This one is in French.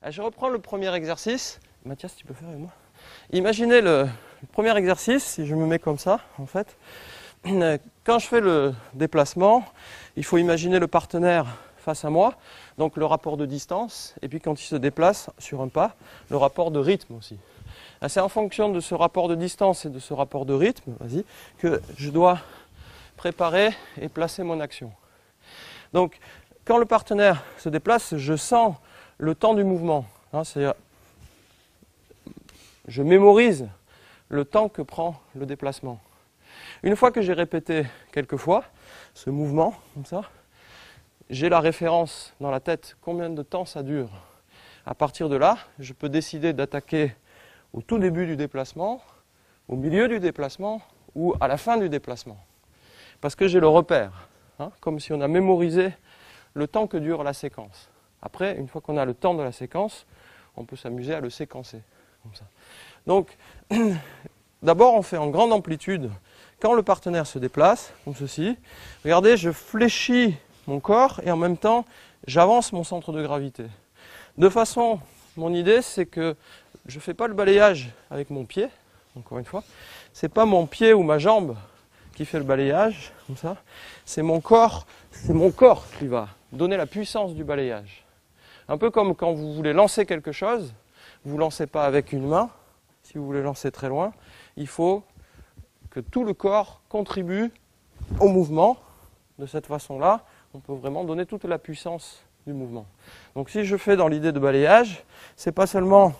Je reprends le premier exercice. Mathias, tu peux faire avec moi? Imaginez le premier exercice, si je me mets comme ça, en fait. Quand je fais le déplacement, il faut imaginer le partenaire face à moi, donc le rapport de distance, et puis quand il se déplace sur un pas, le rapport de rythme aussi. C'est en fonction de ce rapport de distance et de ce rapport de rythme, que je dois préparer et placer mon action. Donc, quand le partenaire se déplace, je sens le temps du mouvement. C'est-à-dire, je mémorise le temps que prend le déplacement. Une fois que j'ai répété quelques fois ce mouvement, comme ça, j'ai la référence dans la tête, combien de temps ça dure. À partir de là, je peux décider d'attaquer au tout début du déplacement, au milieu du déplacement ou à la fin du déplacement. Parce que j'ai le repère, comme si on a mémorisé le temps que dure la séquence. Après, une fois qu'on a le temps de la séquence, on peut s'amuser à le séquencer. Comme ça. Donc, d'abord, on fait en grande amplitude quand le partenaire se déplace, comme ceci. Regardez, je fléchis mon corps et en même temps, j'avance mon centre de gravité. De façon, mon idée, c'est que je ne fais pas le balayage avec mon pied, encore une fois. Ce n'est pas mon pied ou ma jambe qui fait le balayage, comme ça. C'est mon corps qui va donner la puissance du balayage. Un peu comme quand vous voulez lancer quelque chose, vous ne lancez pas avec une main. Si vous voulez lancer très loin, il faut que tout le corps contribue au mouvement. De cette façon-là, on peut vraiment donner toute la puissance du mouvement. Donc si je fais dans l'idée de balayage, ce n'est pas seulement